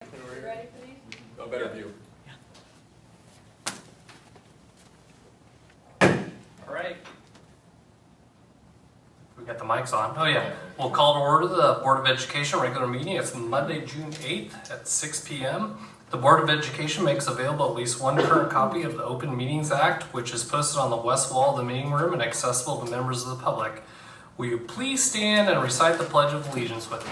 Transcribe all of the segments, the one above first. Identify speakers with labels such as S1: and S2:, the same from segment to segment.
S1: You ready for these?
S2: A better view.
S3: All right. We got the mics on. Oh yeah. We'll call to order the Board of Education regular meeting. It's Monday, June 8th at 6 p.m. The Board of Education makes available at least one current copy of the Open Meetings Act, which is posted on the west wall of the meeting room and accessible to members of the public. Will you please stand and recite the Pledge of Allegiance with me?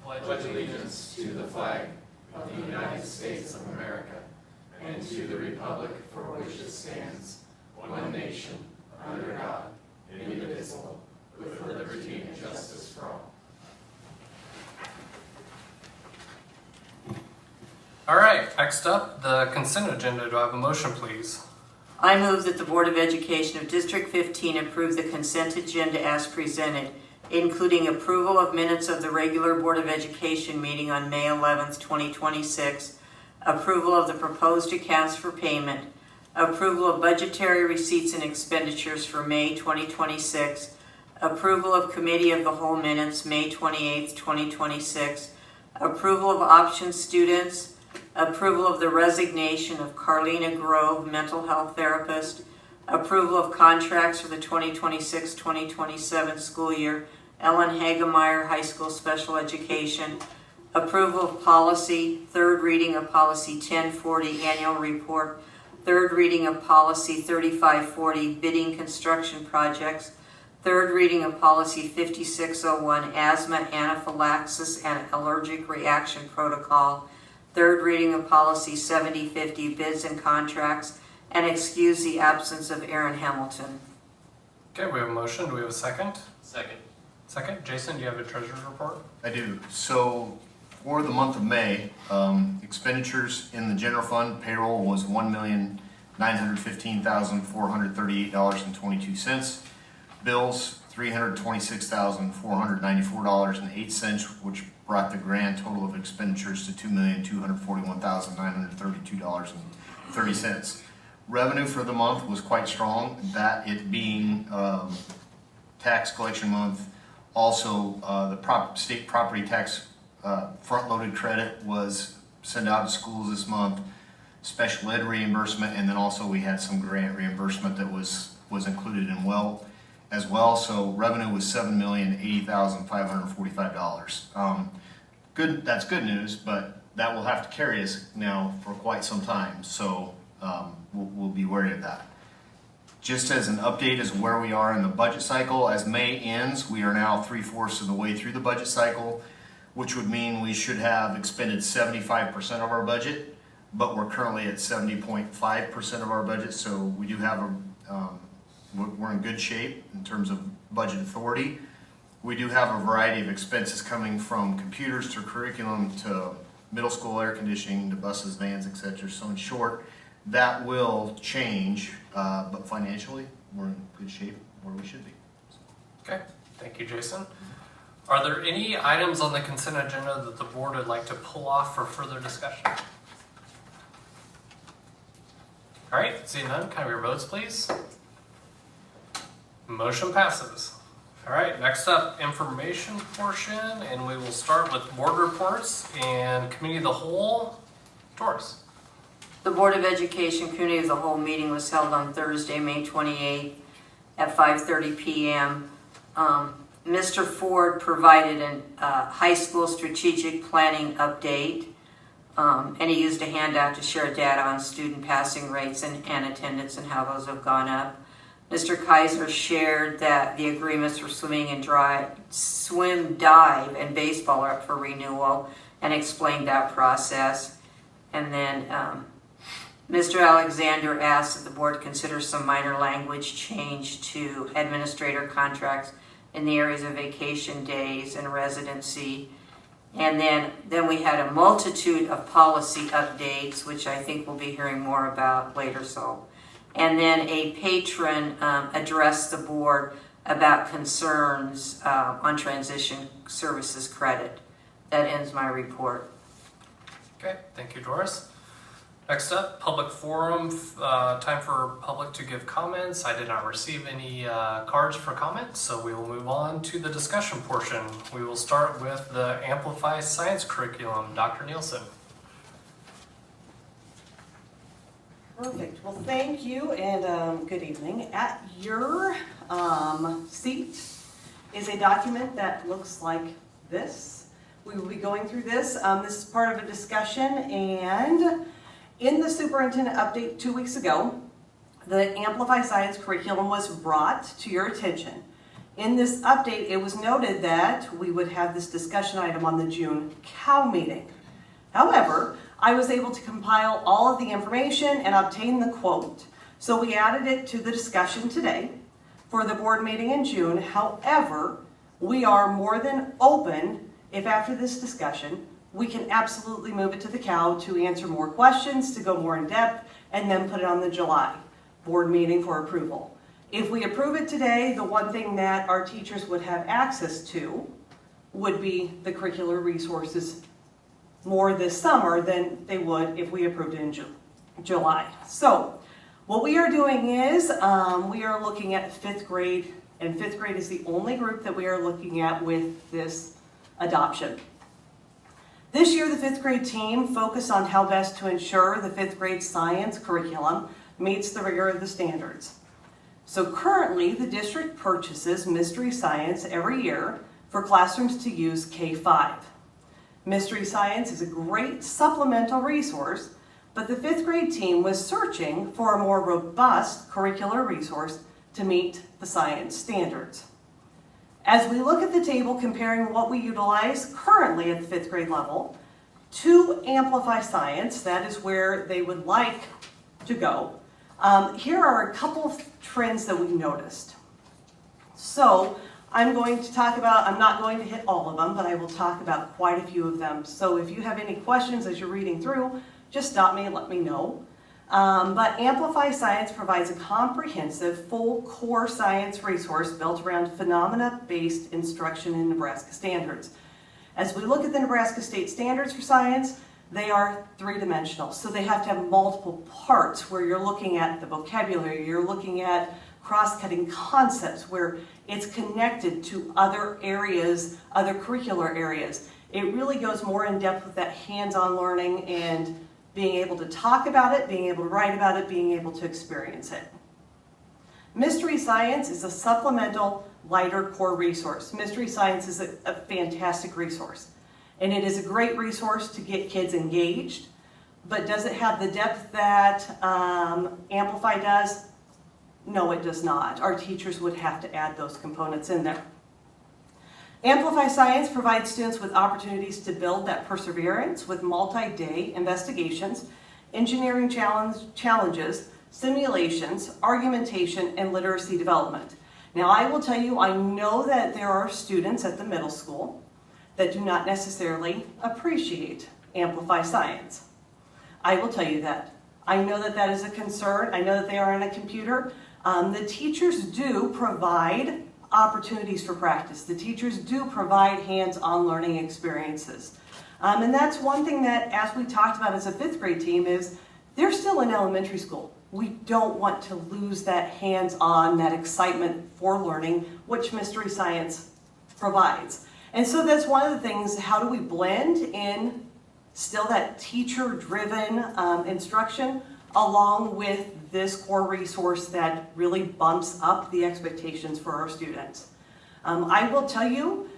S4: I pledge allegiance to the flag of the United States of America and to the republic for which it stands, one nation, under God, indivisible, with liberty and justice for all.
S3: All right, next up, the consent agenda. Do I have a motion, please?
S5: I move that the Board of Education of District 15 approve the consent agenda as presented, including approval of minutes of the regular Board of Education meeting on May 11th, 2026, approval of the proposed accounts for payment, approval of budgetary receipts and expenditures for May 2026, approval of Committee of the Whole minutes May 28th, 2026, approval of option students, approval of the resignation of Carlina Grove, mental health therapist, approval of contracts for the 2026-2027 school year, Ellen Hagemeyer, high school special education, approval of policy, third reading of policy 1040, annual report, third reading of policy 3540, bidding construction projects, third reading of policy 5601, asthma, anaphylaxis, and allergic reaction protocol, third reading of policy 7050, bids and contracts, and excuse the absence of Aaron Hamilton.
S3: Okay, we have a motion. Do we have a second?
S4: Second.
S3: Second. Jason, do you have a treasurer's report?
S6: I do. So for the month of May, expenditures in the general fund payroll was $1,915,438.22. Bills $326,494.08, which brought the grand total of expenditures to $2,241,932.30. Revenue for the month was quite strong, that it being tax collection month. Also, the state property tax front-loaded credit was sent out to schools this month, special ed reimbursement, and then also we had some grant reimbursement that was included in as well. So revenue was $7,080,545. Good. That's good news, but that will have to carry us now for quite some time. So we'll be wary of that. Just as an update as where we are in the budget cycle, as May ends, we are now 3/4 of the way through the budget cycle, which would mean we should have expended 75% of our budget, but we're currently at 70.5% of our budget. So we do have we're in good shape in terms of budget authority. We do have a variety of expenses coming from computers to curriculum to middle school air conditioning to buses, vans, etc. So in short, that will change, but financially, we're in good shape where we should be.
S3: Okay, thank you, Jason. Are there any items on the consent agenda that the board would like to pull off for further discussion? All right, seeing none, can I have your votes, please? Motion passes. All right, next up, information portion, and we will start with board reports and committee of the whole. Doris.
S5: The Board of Education Committee of the Whole meeting was held on Thursday, May 28th at 5:30 p.m. Mr. Ford provided a high school strategic planning update, and he used a handout to share data on student passing rates and attendance and how those have gone up. Mr. Kaiser shared that the agreements for swim, dive, and baseball are up for renewal and explained that process. And then Mr. Alexander asked that the board consider some minor language change to administrator contracts in the areas of vacation days and residency. And then we had a multitude of policy updates, which I think we'll be hearing more about later. And then a patron addressed the board about concerns on transition services credit. That ends my report.
S3: Okay, thank you, Doris. Next up, public forum, time for public to give comments. I did not receive any cards for comments, so we will move on to the discussion portion. We will start with the Amplify Science curriculum. Dr. Nielsen.
S1: Perfect. Well, thank you and good evening. At your seat is a document that looks like this. We will be going through this. This is part of a discussion, and in the superintendent update 2 weeks ago, the Amplify Science curriculum was brought to your attention. In this update, it was noted that we would have this discussion item on the June COW meeting. However, I was able to compile all of the information and obtain the quote. So we added it to the discussion today for the board meeting in June. However, we are more than open if after this discussion, we can absolutely move it to the COW to answer more questions, to go more in depth, and then put it on the July board meeting for approval. If we approve it today, the one thing that our teachers would have access to would be the curricular resources more this summer than they would if we approved it in July. So what we are doing is we are looking at 5th grade, and 5th grade is the only group that we are looking at with this adoption. This year, the 5th grade team focused on how best to ensure the 5th grade science curriculum meets the rigor of the standards. So currently, the district purchases Mystery Science every year for classrooms to use K-5. Mystery Science is a great supplemental resource, but the 5th grade team was searching for a more robust curricular resource to meet the science standards. As we look at the table comparing what we utilize currently at the 5th grade level to Amplify Science, that is where they would like to go, here are a couple of trends that we noticed. So I'm going to talk about, I'm not going to hit all of them, but I will talk about quite a few of them. So if you have any questions as you're reading through, just stop me and let me know. But Amplify Science provides a comprehensive, full core science resource built around phenomena-based instruction in Nebraska standards. As we look at the Nebraska state standards for science, they are three-dimensional. So they have to have multiple parts where you're looking at the vocabulary, you're looking at cross-cutting concepts where it's connected to other areas, other curricular areas. It really goes more in depth with that hands-on learning and being able to talk about it, being able to write about it, being able to experience it. Mystery Science is a supplemental, lighter core resource. Mystery Science is a fantastic resource. And it is a great resource to get kids engaged, but does it have the depth that Amplify does? No, it does not. Our teachers would have to add those components in there. Amplify Science provides students with opportunities to build that perseverance with multi-day investigations, engineering challenges, simulations, argumentation, and literacy development. Now, I will tell you, I know that there are students at the middle school that do not necessarily appreciate Amplify Science. I will tell you that. I know that that is a concern. I know that they are on a computer. The teachers do provide opportunities for practice. The teachers do provide hands-on learning experiences. And that's one thing that, as we talked about as a 5th grade team, is they're still in elementary school. We don't want to lose that hands-on, that excitement for learning, which Mystery Science provides. And so that's one of the things, how do we blend in still that teacher-driven instruction along with this core resource that really bumps up the expectations for our students. I will tell you,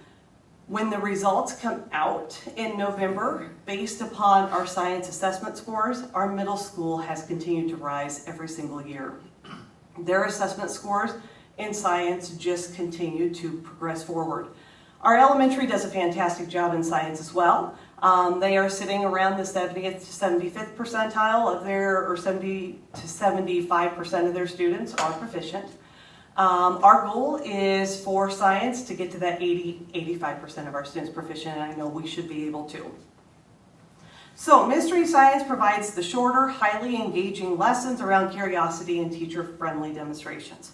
S1: when the results come out in November, based upon our science assessment scores, our middle school has continued to rise every single year. Their assessment scores in science just continue to progress forward. Our elementary does a fantastic job in science as well. They are sitting around the 70th to 75th percentile of their, or 70 to 75% of their students are proficient. Our goal is for science to get to that 85% of our students proficient, and I know we should be able to. So Mystery Science provides the shorter, highly engaging lessons around curiosity and teacher-friendly demonstrations.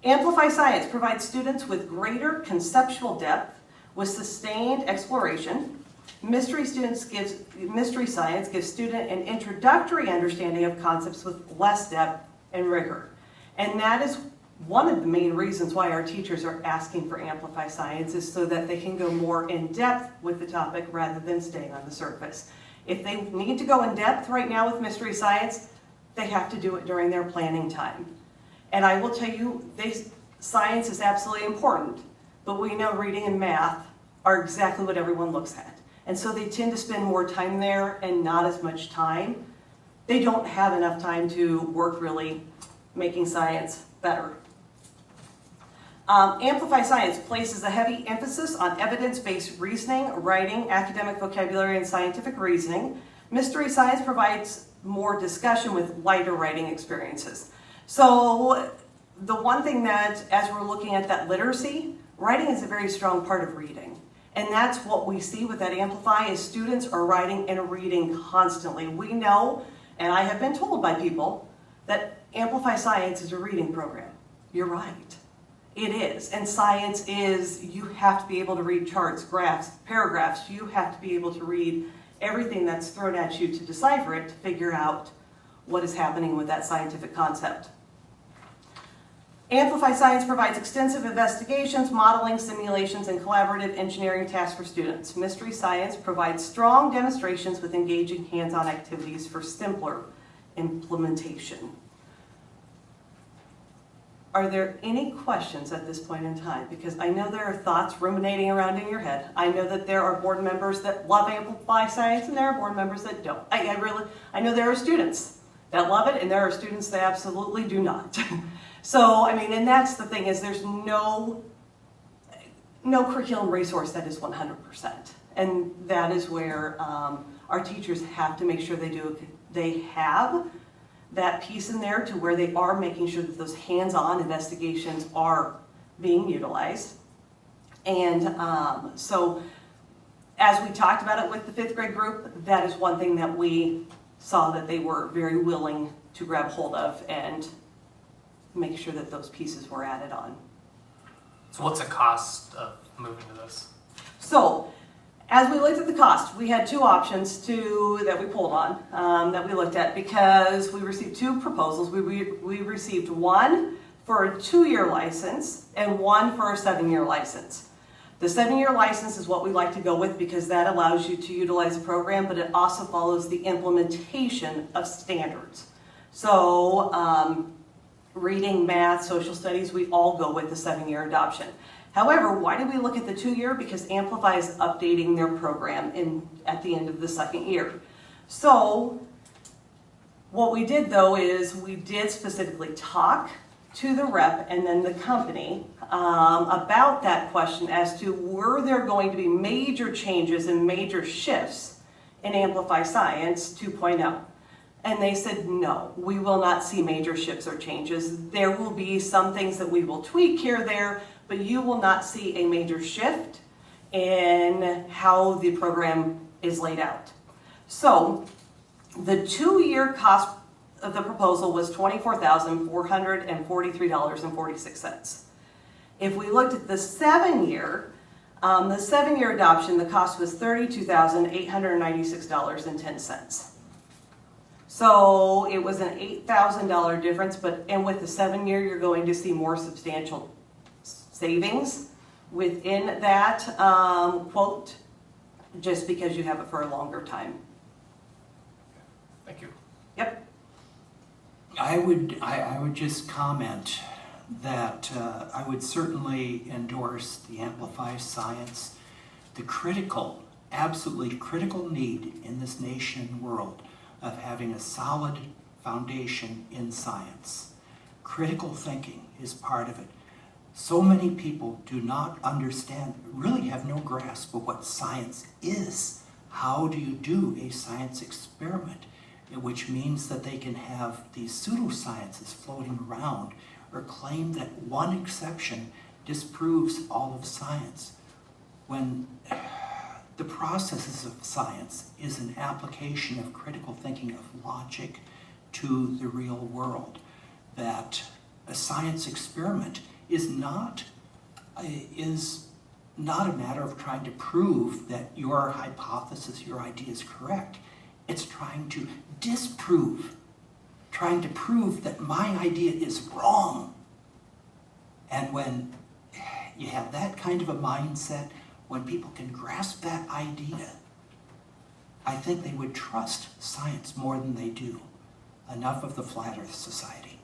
S1: Amplify Science provides students with greater conceptual depth with sustained exploration Mystery Science gives student an introductory understanding of concepts with less depth and rigor. And that is one of the main reasons why our teachers are asking for Amplify Science, is so that they can go more in depth with the topic rather than staying on the surface. If they need to go in depth right now with Mystery Science, they have to do it during their planning time. And I will tell you, science is absolutely important, but we know reading and math are exactly what everyone looks at. And so they tend to spend more time there and not as much time. They don't have enough time to work really making science better. Amplify Science places a heavy emphasis on evidence-based reasoning, writing, academic vocabulary, and scientific reasoning. Mystery Science provides more discussion with lighter writing experiences. So the one thing that, as we're looking at that literacy, writing is a very strong part of reading. And that's what we see with that Amplify, is students are writing and reading constantly. We know, and I have been told by people, that Amplify Science is a reading program. You're right. It is. And science is, you have to be able to read charts, graphs, paragraphs. You have to be able to read everything that's thrown at you to decipher it, to figure out what is happening with that scientific concept. Amplify Science provides extensive investigations, modeling, simulations, and collaborative engineering tasks for students. Mystery Science provides strong demonstrations with engaging hands-on activities for simpler implementation. Are there any questions at this point in time? Because I know there are thoughts ruminating around in your head. I know that there are board members that love Amplify Science, and there are board members that don't. I know there are students that love it, and there are students that absolutely do not. So, I mean, and that's the thing, is there's no curriculum resource that is 100%. And that is where our teachers have to make sure they have that piece in there, to where they are making sure that those hands-on investigations are being utilized. And so as we talked about it with the 5th grade group, that is one thing that we saw that they were very willing to grab hold of and make sure that those pieces were added on.
S3: So what's the cost of moving to this?
S1: So, as we looked at the cost, we had two options that we pulled on, that we looked at, because we received two proposals. We received one for a 2-year license and one for a 7-year license. The 7-year license is what we like to go with, because that allows you to utilize the program, but it also follows the implementation of standards. So, reading, math, social studies, we all go with the 7-year adoption. However, why did we look at the 2-year? Because Amplify is updating their program at the end of the 2nd year. So what we did, though, is we did specifically talk to the rep and then the company about that question as to, were there going to be major changes and major shifts in Amplify Science 2.0? And they said, no, we will not see major shifts or changes. There will be some things that we will tweak here or there, but you will not see a major shift in how the program is laid out. So the 2-year cost of the proposal was $24,443.46. If we looked at the 7-year, adoption, the cost was $32,896.10. So it was an $8,000 difference, and with the 7-year, you're going to see more substantial savings within that quote, just because you have it for a longer time.
S3: Thank you.
S1: Yep.
S2: I would just comment that I would certainly endorse the Amplify Science. The absolutely critical need in this nation and world of having a solid foundation in science. Critical thinking is part of it. So many people do not understand, really have no grasp of what science is. How do you do a science experiment? Which means that they can have these pseudosciences floating around, or claim that one exception disproves all of science, when the processes of science is an application of critical thinking, of logic to the real world. That a science experiment is not not a matter of trying to prove that your hypothesis, your idea is correct. It's trying to disprove, trying to prove that my idea is wrong. And when you have that kind of a mindset, when people can grasp that idea, I think they would trust science more than they do. Enough of the Flat Earth Society.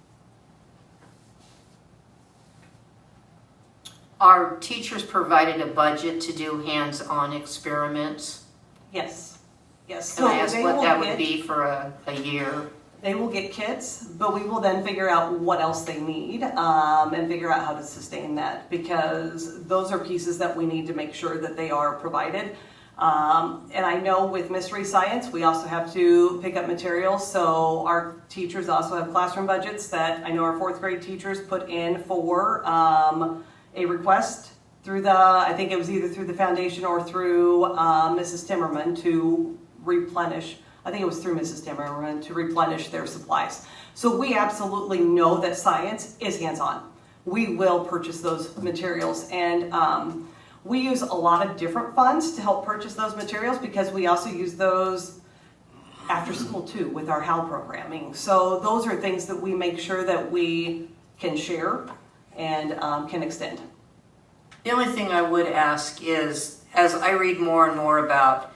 S5: Are teachers provided a budget to do hands-on experiments?
S1: Yes, yes.
S5: Can I ask
S1: they
S5: what
S1: will
S5: that would
S1: get-
S5: be for a year?
S1: They will get kits, but we will then figure out what else they need and figure out how to sustain that, because those are pieces that we need to make sure that they are provided. And I know with Mystery Science, we also have to pick up materials, so our teachers also have classroom budgets that I know our fourth grade teachers put in for a request through I think it was either through the foundation or through Mrs. Timmerman to replenish. I think it was through Mrs. Timmerman to replenish their supplies. So we absolutely know that science is hands-on. We will purchase those materials, and we use a lot of different funds to help purchase those materials, because we also use those after school too with our HAL programming. So those are things that we make sure that we can share and can extend.
S5: The only thing I would ask is, as I read more and more about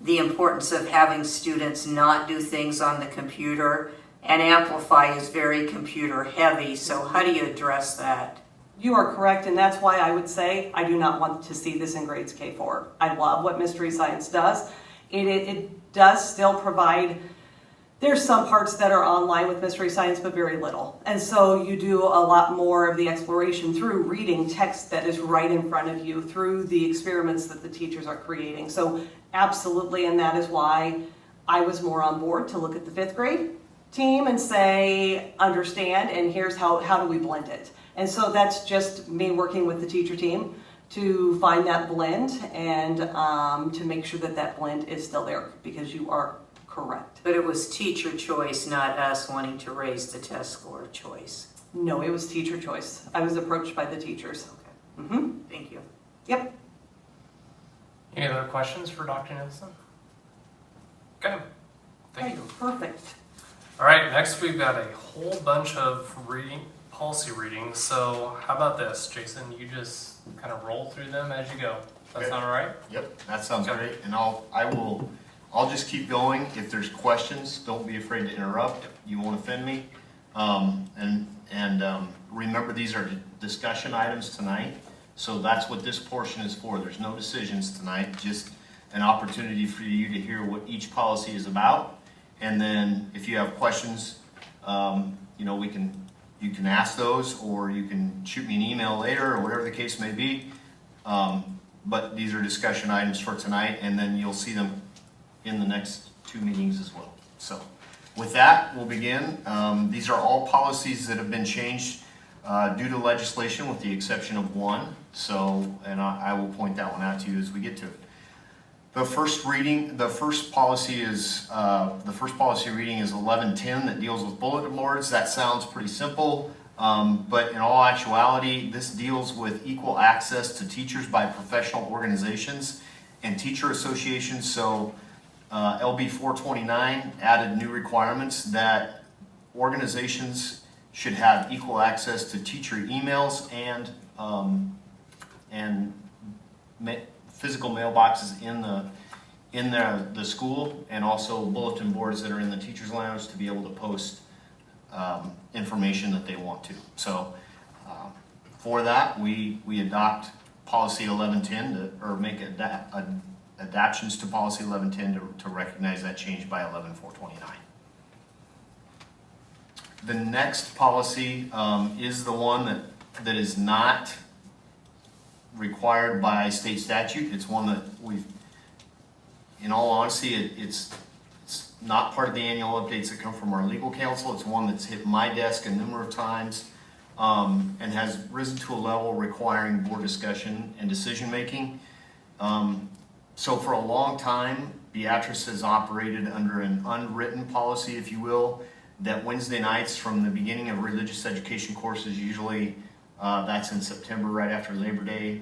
S5: the importance of having students not do things on the computer, and Amplify is very computer heavy, so how do you address that?
S1: You are correct, and that's why I would say I do not want to see this in grades K-4. I love what Mystery Science does. It does still provide, there's some parts that are online with Mystery Science, but very little. And so you do a lot more of the exploration through reading text that is right in front of you, through the experiments that the teachers are creating. So absolutely, and that is why I was more on board to look at the fifth grade team and say, understand, and here's how do we blend it. And so that's just me working with the teacher team to find that blend and to make sure that that blend is still there, because you are correct.
S5: But it was teacher choice, not us wanting to raise the test score choice.
S1: No, it was teacher choice. I was approached by the teachers. Mm-hmm.
S5: Thank you.
S1: Yep.
S3: Any other questions for Dr. Nielsen? Okay, thank you.
S1: Perfect.
S3: All right, next we've got a whole bunch of policy readings. So how about this, Jason? You just kind of roll through them as you go. That sound all right?
S6: Yep, that sounds
S3: Okay.
S6: great, and I'll just keep going. If there's questions, don't be afraid to interrupt. You won't offend me. Remember, these are discussion items tonight, so that's what this portion is for. There's no decisions tonight, just an opportunity for you to hear what each policy is about. And then if you have questions, you can ask those, or you can shoot me an email later, or whatever the case may be. But these are discussion items for tonight, and then you'll see them in the next 2 meetings as well. So with that, we'll begin. These are all policies that have been changed due to legislation, with the exception of one. So, and I will point that one out to you as we get to it. The first policy reading is 1110, that deals with bulletin boards. That sounds pretty simple, but in all actuality, this deals with equal access to teachers by professional organizations and teacher associations. So LB 429 added new requirements that organizations should have equal access to teacher emails and physical mailboxes in the school, and also bulletin boards that are in the teacher's lounge to be able to post information that they want to. So for that, we adopt policy 1110 or make adaptions to policy 1110 to recognize that change by 11429. The next policy is the one that is not required by state statute. It's one that in all honesty, it's not part of the annual updates that come from our legal counsel. It's one that's hit my desk a number of times and has risen to a level requiring board discussion and decision making. So for a long time, Beatrice has operated under an unwritten policy, if you will, that Wednesday nights from the beginning of religious education courses, usually that's in September, right after Labor Day,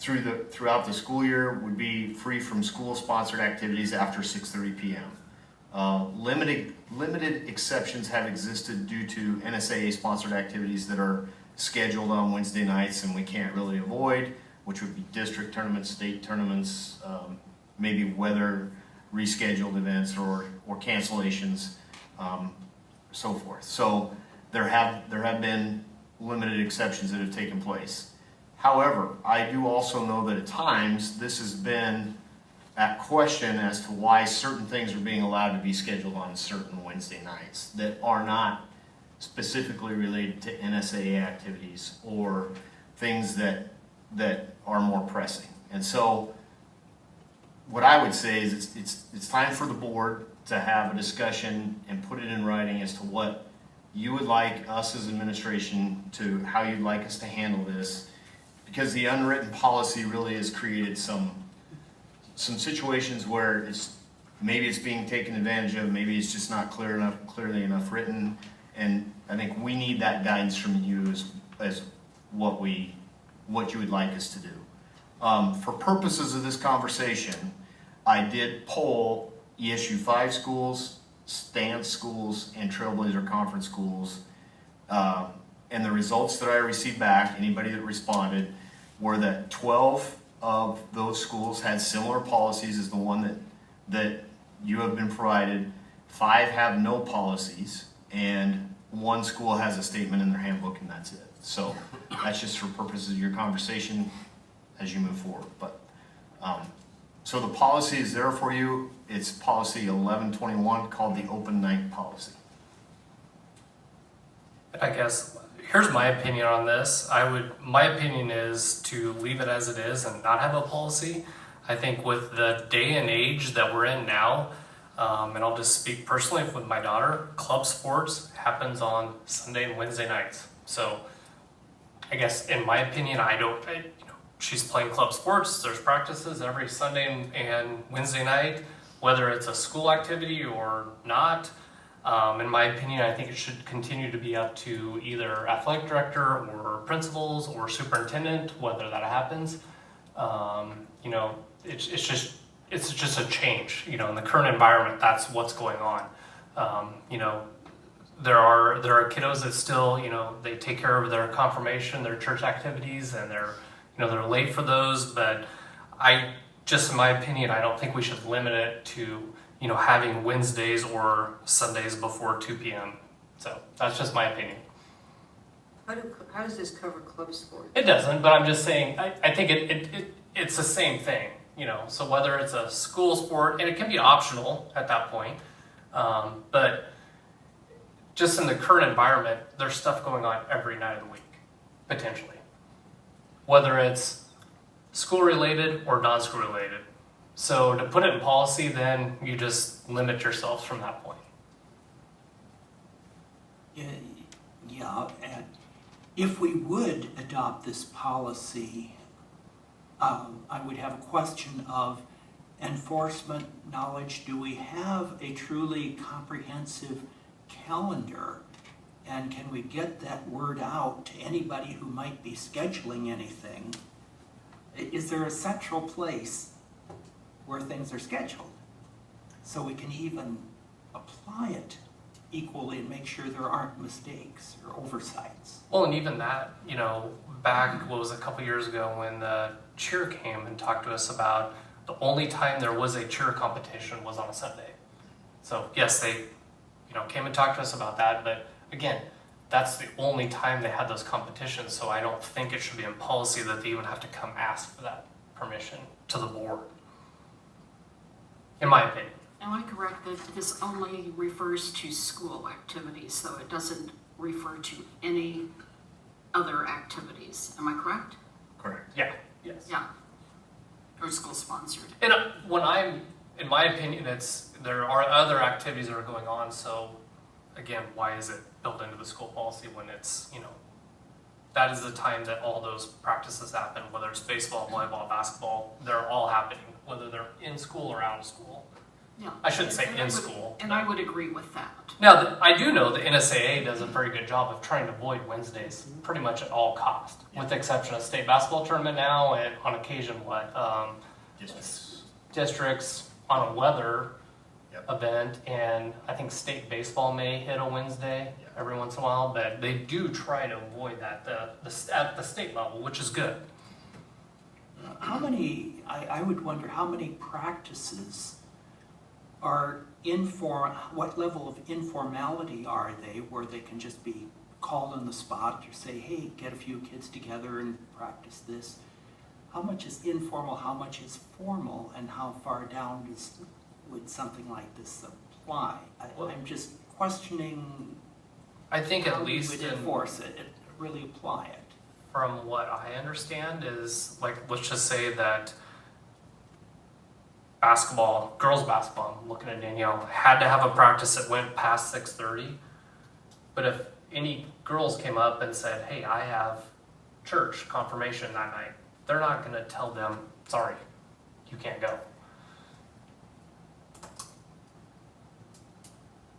S6: throughout the school year would be free from school-sponsored activities after 6:30 p.m. Limited exceptions have existed due to NSAA-sponsored activities that are scheduled on Wednesday nights and we can't really avoid, which would be district tournaments, state tournaments, maybe weather rescheduled events or cancellations, so forth. So there have been limited exceptions that have taken place. However, I do also know that at times this has been at question as to why certain things are being allowed to be scheduled on certain Wednesday nights that are not specifically related to NSAA activities or things that are more pressing. And so what I would say is it's time for the board to have a discussion and put it in writing as to what you would like us as administration to, how you'd like us to handle this, because the unwritten policy really has created some situations where maybe it's being taken advantage of, maybe it's just not clearly enough written, and I think we need that guidance from you as what you would like us to do. For purposes of this conversation, I did poll ESU 5 schools, Stance schools, and Trailblazer Conference schools, and the results that I received back, anybody that responded, were that 12 of those schools had similar policies as the one that you have been provided. 5 have no policies, and 1 school has a statement in their handbook, and that's it. So that's just for purposes of your conversation as you move forward. But so the policy is there for you. It's policy 1121 called the open night policy.
S3: I guess here's my opinion on this. My opinion is to leave it as it is and not have a policy. I think with the day and age that we're in now, and I'll just speak personally with my daughter, club sports happens on Sunday and Wednesday nights. So I guess in my opinion, she's playing club sports. There's practices every Sunday and Wednesday night, whether it's a school activity or not. In my opinion, I think it should continue to be up to either athletic director or principals or superintendent, whether that happens. It's just a change. In the current environment, that's what's going on. There are kiddos that still, they take care of their confirmation, their church activities, and they're late for those. But in my opinion, I don't think we should limit it to having Wednesdays or Sundays before 2 p.m. So that's just my opinion.
S5: How does this cover club sports?
S3: It doesn't, but I'm just saying, I think it's the same thing, so whether it's a school sport, and it can be optional at that point, but just in the current environment, there's stuff going on every night of the week, potentially. Whether it's school related or non-school related. So to put it in policy, then you just limit yourselves from that point.
S2: Yeah, and if we would adopt this policy, I would have a question of enforcement knowledge. Do we have a truly comprehensive calendar? And can we get that word out to anybody who might be scheduling anything? Is there a central place where things are scheduled so we can even apply it equally and make sure there aren't mistakes or oversights?
S3: Well, and even that, back, a couple years ago when the cheer came and talked to us about the only time there was a cheer competition was on a Sunday. So yes, they, came and talked to us about that, but again, that's the only time they had those competitions, so I don't think it should be in policy that they even have to come ask for that permission to the board, in my opinion.
S7: Am I correct that this only refers to school activities, so it doesn't refer to any other activities? Am I correct?
S6: Correct.
S3: Yeah, yes.
S7: Yeah. Or school sponsored.
S3: And in my opinion, there are other activities that are going on, so again, why is it built into the school policy when it's, that is the time that all those practices happen, whether it's baseball, volleyball, basketball, they're all happening, whether they're in school or out of school.
S7: Yeah.
S3: I shouldn't say
S7: And I
S3: in
S7: would-
S3: school.
S7: And I would agree with that.
S3: Now, I do know the NSAA does a very good job of trying to avoid Wednesdays pretty much at all cost, with the exception of state basketball tournament now, and on occasion, districts on a weather
S6: Yep.
S3: event, and I think state baseball may hit a Wednesday
S6: Yeah.
S3: every once in a while, but they do try to avoid that at the state level, which is good.
S2: How many, I would wonder how many practices are what level of informality are they where they can just be called on the spot or say, hey, get a few kids together and practice this? How much is informal, how much is formal, and how far down would something like this apply? I'm just questioning
S3: I think
S2: how
S3: at
S2: we
S3: least
S2: would
S3: in,
S2: enforce it, really apply it.
S3: from what I understand is, like, let's just say that girls basketball, I'm looking at Danielle, had to have a practice that went past 6:30. But if any girls came up and said, hey, I have church confirmation that night, they're not going to tell them, sorry, you can't go.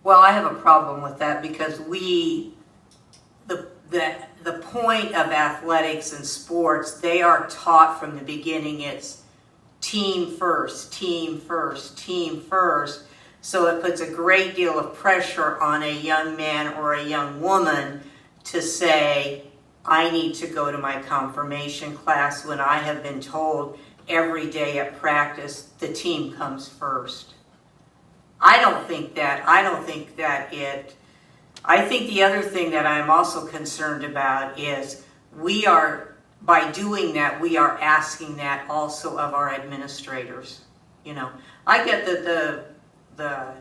S5: Well, I have a problem with that because the point of athletics and sports, they are taught from the beginning it's team first, team first, team first. So it puts a great deal of pressure on a young man or a young woman to say, I need to go to my confirmation class when I have been told every day at practice the team comes first. I think the other thing that I'm also concerned about is by doing that, we are asking that also of our administrators. You know, I get that the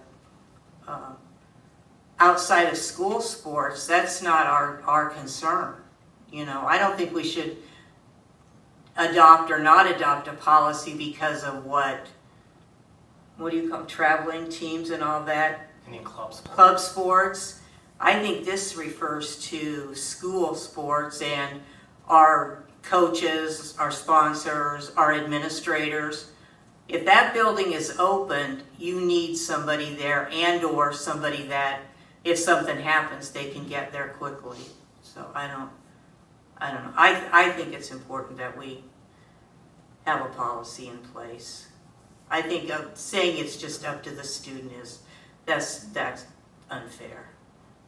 S5: outside of school sports, that's not our concern. You know, I don't think we should adopt or not adopt a policy because of what do you call traveling teams and all that,
S3: Any clubs?
S5: club sports. I think this refers to school sports and our coaches, our sponsors, our administrators. If that building is open, you need somebody there and or somebody that, if something happens, they can get there quickly. So I don't know. I think it's important that we have a policy in place. I think saying it's just up to the student that's unfair.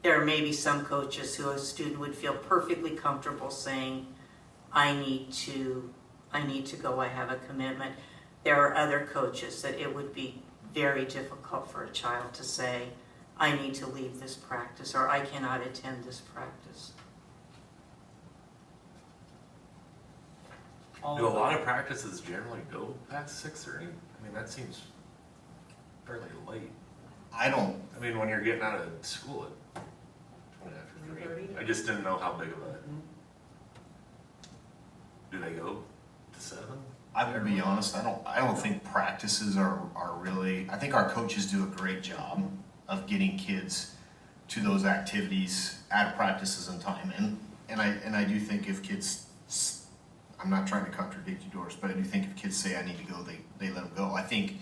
S5: There may be some coaches who a student would feel perfectly comfortable saying, I need to go, I have a commitment. There are other coaches that it would be very difficult for a child to say, I need to leave this practice or I cannot attend this practice.
S8: Do a lot of practices generally go past 6:30? I mean, that seems fairly late.
S6: I don't,
S8: I mean, when you're getting out of school at 20 after 3. I just didn't know how big of a. Do they go to 7?
S6: I will be honest, I don't think practices are really, I think our coaches do a great job of getting kids to those activities at practices in time. And I do think if kids, I'm not trying to contradict you, Doris, but I do think if kids say I need to go, they let them go. I think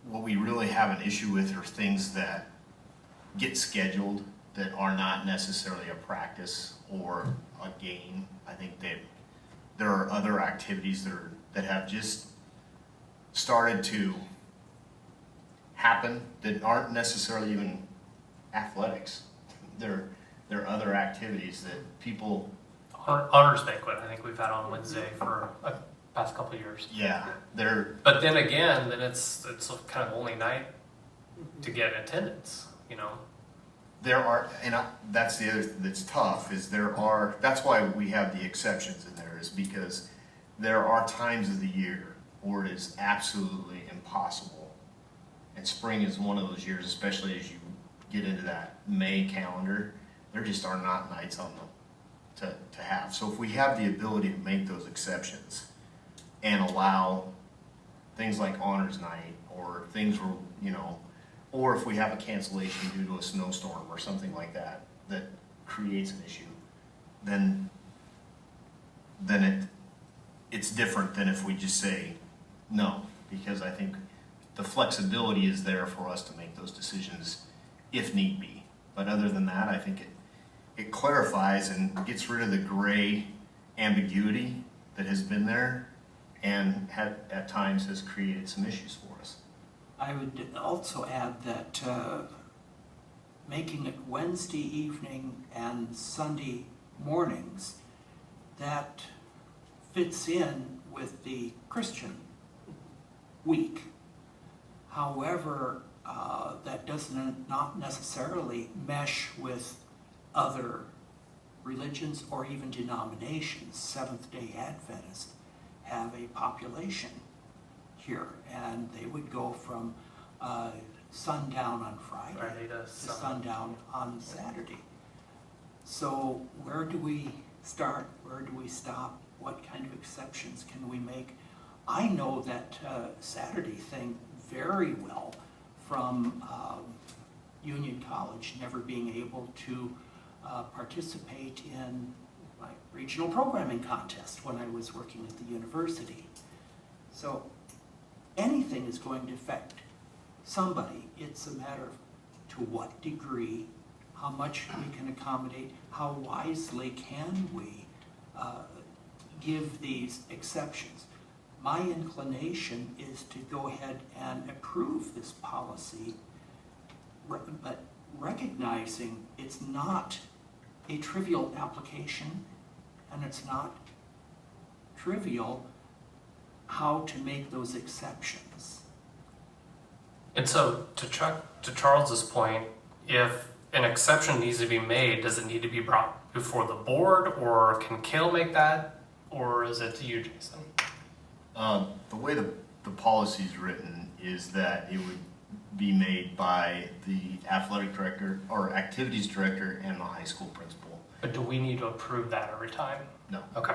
S6: what we really have an issue with are things that get scheduled that are not necessarily a practice or a game. I think that there are other activities that have just started to happen that aren't necessarily even athletics. They're other activities that people.
S3: Honors banquet, I think we've had on Wednesday for the past couple of years.
S6: Yeah, they're.
S3: But then again, it's kind of the only night to get attendance, you know.
S6: There are, and that's the other that's tough, is that's why we have the exceptions in there, is because there are times of the year where it is absolutely impossible. And spring is one of those years, especially as you get into that May calendar, there just are not nights on them to have. So if we have the ability to make those exceptions and allow things like honors night or things where, you know, or if we have a cancellation due to a snowstorm or something like that that creates an issue, then it's different than if we just say no, because I think the flexibility is there for us to make those decisions if need be. But other than that, I think it clarifies and gets rid of the gray ambiguity that has been there and at times has created some issues for us.
S2: I would also add that making it Wednesday evening and Sunday mornings, that fits in with the Christian week. However, that does not necessarily mesh with other religions or even denominations. Seventh-day Adventists have a population here, and they would go from sundown on Friday to sundown on Saturday. So where do we start? Where do we stop? What kind of exceptions can we make? I know that Saturday thing very well from Union College never being able to participate in my regional programming contest when I was working at the university. So anything is going to affect somebody. It's a matter of to what degree, how much we can accommodate, how wisely can we give these exceptions. My inclination is to go ahead and approve this policy, but recognizing it's not a trivial application, and it's not trivial how to make those exceptions.
S3: And so to Charles's point, if an exception needs to be made, does it need to be brought before the board, or can Kale make that, or is it to you, Jason?
S6: The way the policy is written is that it would be made by the athletic director or activities director and the high school principal.
S3: But do we need to approve that every time?
S6: No.
S3: Okay.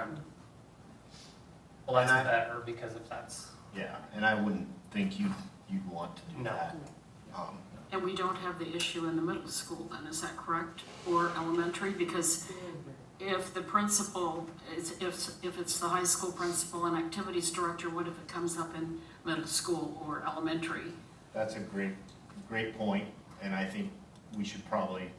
S3: Well, that's
S6: And
S3: better, because if that's,
S6: Yeah, and I wouldn't think you'd want to do
S3: No.
S6: that.
S7: And we don't have the issue in the middle school then, is that correct? Or elementary? Because if the principal, if it's the high school principal and activities director, what if it comes up in middle school or elementary?
S6: That's a great point, and I think we should probably,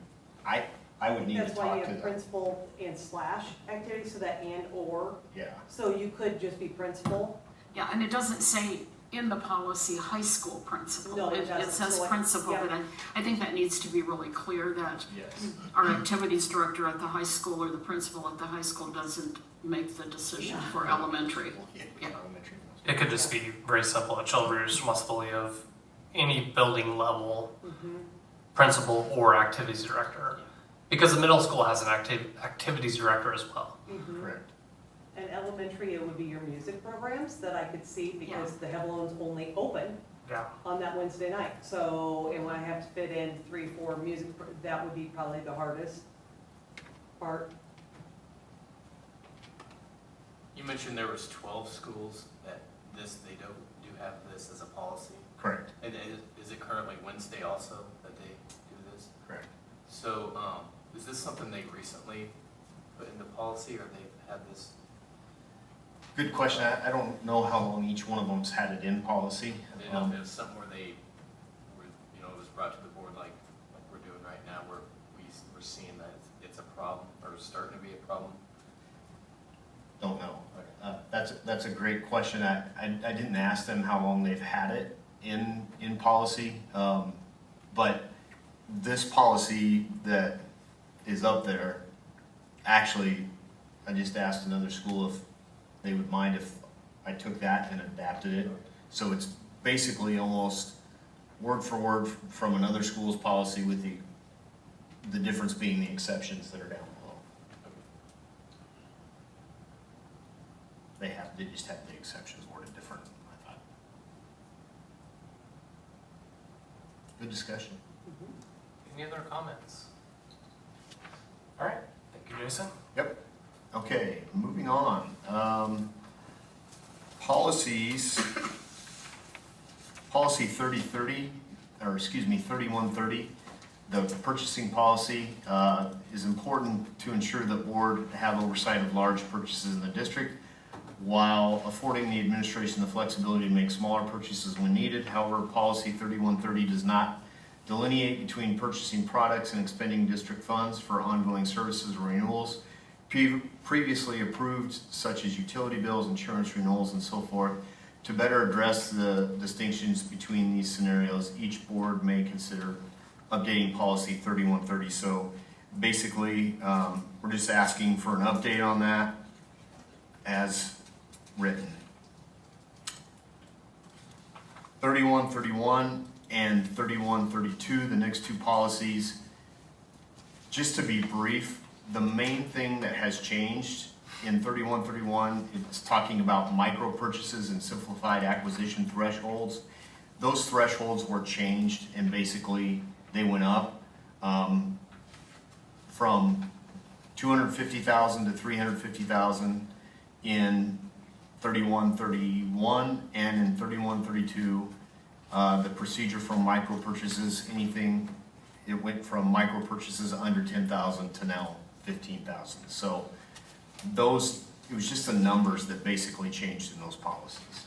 S6: I would need to
S1: That's why
S6: talk
S1: you
S6: to
S1: have
S6: them.
S1: principal and slash activity, so that and or.
S6: Yeah,
S1: So you could just be principal.
S7: Yeah, and it doesn't say in the policy high school principal.
S1: No, it doesn't.
S7: It says
S1: So I-
S7: principal,
S1: yeah.
S7: but I think that needs to be really clear that
S6: yes.
S7: our activities director at the high school or the principal at the high school doesn't make the decision for elementary. Yeah.
S6: Elementary.
S3: it could just be very simple, a children's responsibility of any building level principal or activities director. Because the middle school has an activities director as well.
S6: Correct.
S1: And elementary, it would be your music programs that I could see, because the Hebelon's only open
S3: Yeah.
S1: on that Wednesday night. So, and when I have to fit in 3-4 music, that would be probably the hardest part.
S9: You mentioned there was 12 schools that they do have this as a policy.
S6: Correct.
S9: And is it currently Wednesday also that they do this?
S6: Correct.
S9: So is this something they recently put into policy, or they've had this?
S6: Good question. I don't know how long each one of them's had it in policy.
S9: I didn't know if it was something where they were, it was brought to the board like we're doing right now, where we're seeing that it's a problem, or starting to be a problem.
S6: Don't know. That's a great question. I didn't ask them how long they've had it in policy, but this policy that is up there, actually, I just asked another school if they would mind if I took that and adapted it. So it's basically almost word for word from another school's policy, with the difference being the exceptions that are down below. They just have the exceptions worded different, I thought. Good discussion.
S3: Any other comments? All right. Thank you, Jason.
S6: Yep. Okay, moving on. Policies. Policy 3030, or excuse me, 3130, the purchasing policy is important to ensure the board have oversight of large purchases in the district. while affording the administration the flexibility to make smaller purchases when needed. However, policy 3130 does not delineate between purchasing products and expending district funds for ongoing services or renewals previously approved, such as utility bills, insurance renewals, and so forth. To better address the distinctions between these scenarios, each board may consider updating policy 3130. So basically, we're just asking for an update on that as written. 3131 and 3132, the next two policies, just to be brief, the main thing that has changed in 3131, it's talking about micro purchases and simplified acquisition thresholds. Those thresholds were changed and basically they went up from 250,000 to 350,000 in 3131, and in 3132, the procedure for micro purchases, anything, it went from micro purchases under 10,000 to now 15,000. So those, it was just the numbers that basically changed in those policies.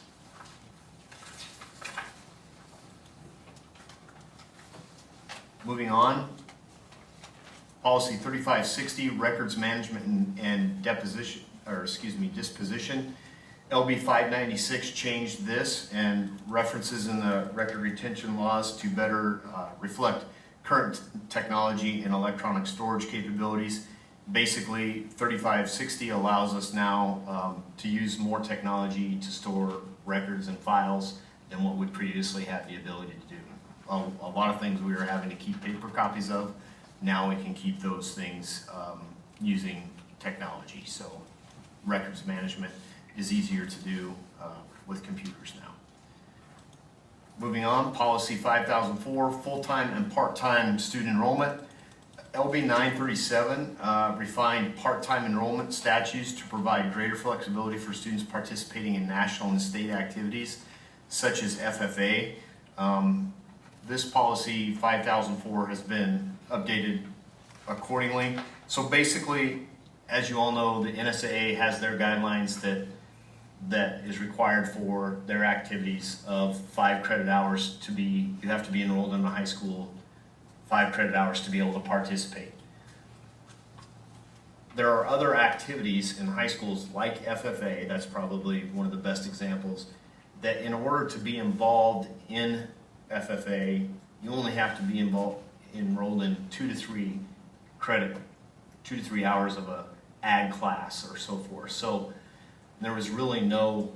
S6: Moving on, policy 3560, records management and deposition, or excuse me, disposition. LB 596 changed this and references in the record retention laws to better reflect current technology and electronic storage capabilities. Basically, 3560 allows us now to use more technology to store records and files than what we previously had the ability to do. A lot of things we were having to keep paper copies of, now we can keep those things using technology. So records management is easier to do with computers now. Moving on, policy 5004, full-time and part-time student enrollment. LB 937 refined part-time enrollment statutes to provide greater flexibility for students participating in national and state activities such as FFA. This policy 5004 has been updated accordingly. So basically, as you all know, the NSAA has their guidelines that is required for their activities of 5 credit hours to be, you have to be enrolled in a high school, 5 credit hours to be able to participate. There are other activities in high schools like FFA, that's probably one of the best examples, that in order to be involved in FFA, you only have to be enrolled in 2 to 3 credit, 2 to 3 hours of a ag class or so forth. So there was really no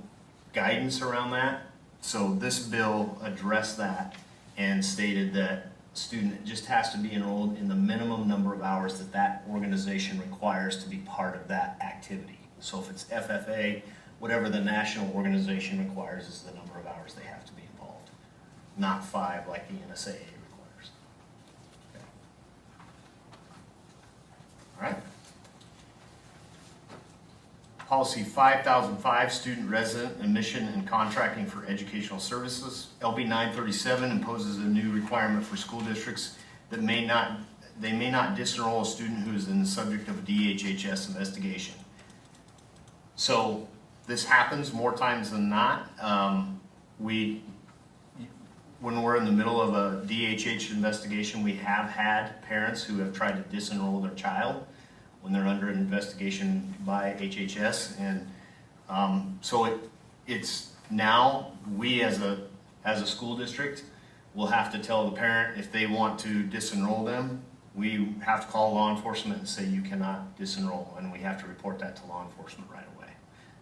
S6: guidance around that. So this bill addressed that and stated that student just has to be enrolled in the minimum number of hours that that organization requires to be part of that activity. So if it's FFA, whatever the national organization requires is the number of hours they have to be involved, not 5 like the NSAA requires. Okay. All right. Policy 5005, student resident admission and contracting for educational services. LB 937 imposes a new requirement for school districts that they may not disenroll a student who is in the subject of a DHHS investigation. So this happens more times than not. When we're in the middle of a DHH investigation, we have had parents who have tried to disenroll their child when they're under an investigation by HHS, and so it's now we as a school district will have to tell the parent if they want to disenroll them. We have to call law enforcement and say you cannot disenroll, and we have to report that to law enforcement right away.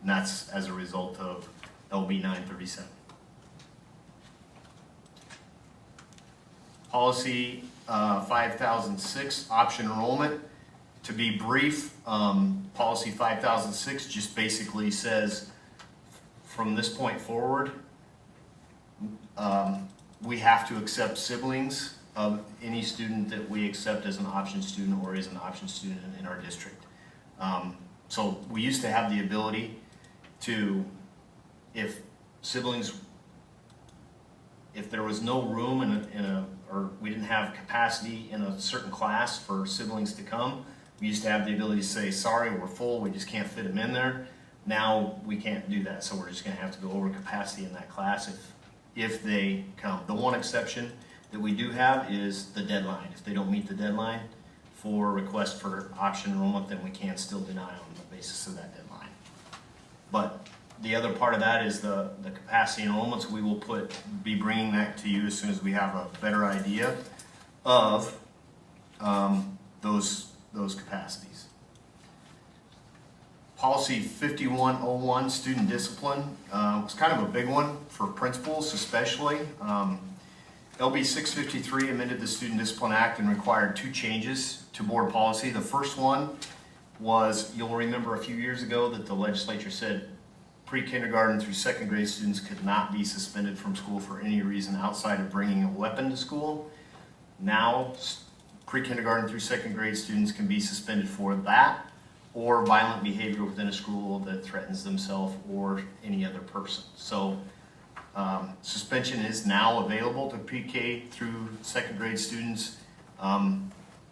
S6: And that's as a result of LB 937. Policy 5006, option enrollment. To be brief, policy 5006 just basically says from this point forward, we have to accept siblings of any student that we accept as an option student or is an option student in our district. So we used to have the ability to, if there was no room or we didn't have capacity in a certain class for siblings to come, we used to have the ability to say, sorry, we're full, we just can't fit them in there. Now we can't do that, so we're just gonna have to go over capacity in that class if they come. The one exception that we do have is the deadline. If they don't meet the deadline for request for option enrollment, then we can still deny on the basis of that deadline. But the other part of that is the capacity enrollments. We will be bringing that to you as soon as we have a better idea of those capacities. Policy 5101, student discipline, was kind of a big one for principals especially. LB 653 amended the Student Discipline Act and required 2 changes to board policy. The first one was, you'll remember a few years ago that the legislature said pre-kindergarten through 2nd grade students could not be suspended from school for any reason outside of bringing a weapon to school. Now, pre-kindergarten through 2nd grade students can be suspended for that or violent behavior within a school that threatens themselves or any other person. So suspension is now available to pre-K through 2nd grade students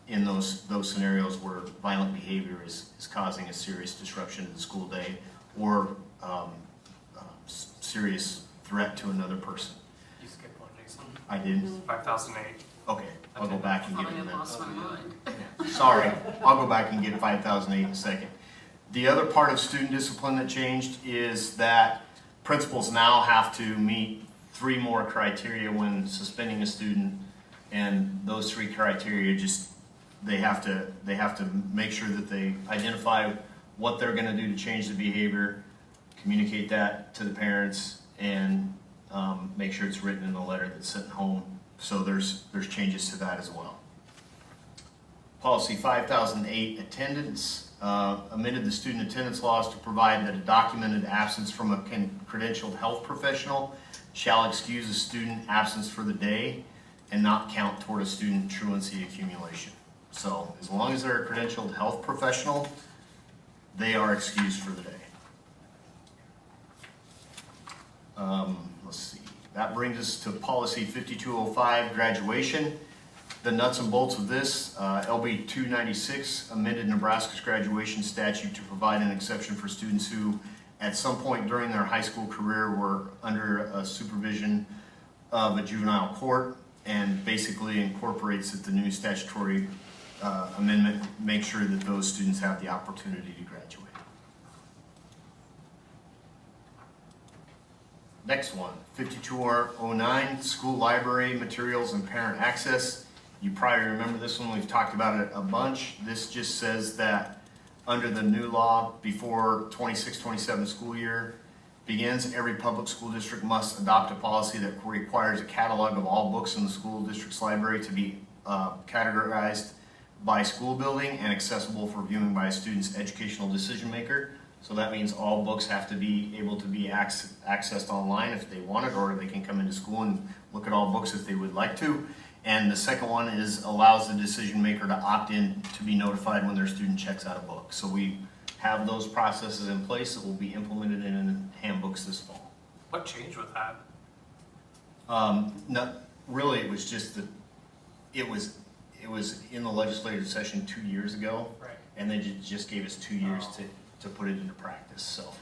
S6: in those scenarios where violent behavior is causing a serious disruption to the school day or serious threat to another person.
S3: You skipped one, Jason.
S6: I didn't?
S3: 5008.
S6: Okay, I'll go back and
S7: I
S6: get
S7: thought I
S6: it in
S7: had
S6: then.
S7: lost my mind.
S6: Sorry, I'll go back and get 5008 in a second. The other part of student discipline that changed is that principals now have to meet 3 more criteria when suspending a student, and those 3 criteria they have to make sure that they identify what they're going to do to change the behavior, communicate that to the parents, and make sure it's written in a letter that's sent home. So there's changes to that as well. Policy 5008, attendance, amended the student attendance laws to provide that a documented absence from a credentialed health professional shall excuse a student absence for the day and not count toward a student truancy accumulation. So as long as they're a credentialed health professional, they are excused for the day. Let's see, that brings us to policy 5205, graduation. The nuts and bolts of this, LB 296 amended Nebraska's graduation statute to provide an exception for students who at some point during their high school career were under a supervision of a juvenile court, and basically incorporates that the new statutory amendment makes sure that those students have the opportunity to graduate. Next one, 5209, school library materials and parent access. You probably remember this one, we've talked about it a bunch. This just says that under the new law, before 26-27 school year begins, every public school district must adopt a policy that requires a catalog of all books in the school district's library to be categorized by school building and accessible for viewing by a student's educational decision maker. So that means all books have to be able to be accessed online if they want it, or they can come into school and look at all books if they would like to. And the second one is allows the decision maker to opt in to be notified when their student checks out a book. So we have those processes in place that will be implemented in handbooks this fall.
S3: What changed with that?
S6: Not really, it was just that it was in the legislative session 2 years ago,
S3: Right.
S6: and they just gave us 2 years to put it into practice. So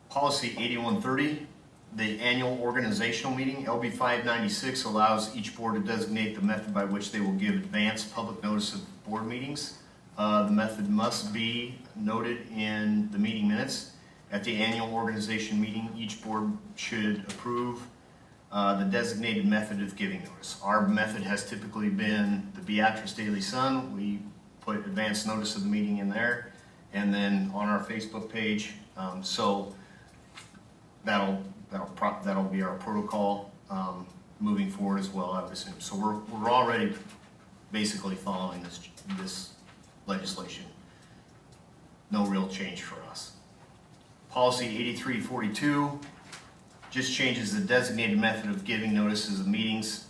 S6: policy 8130, the annual organizational meeting, LB 596 allows each board to designate the method by which they will give advance public notice of board meetings. The method must be noted in the meeting minutes. At the annual organization meeting, each board should approve the designated method of giving notice. Our method has typically been the Beatrice Daily Sun. We put advance notice of the meeting in there, and then on our Facebook page. So that'll be our protocol moving forward as well, I would assume. So we're already basically following this legislation. No real change for us. Policy 8342 just changes the designated method of giving notices of meetings.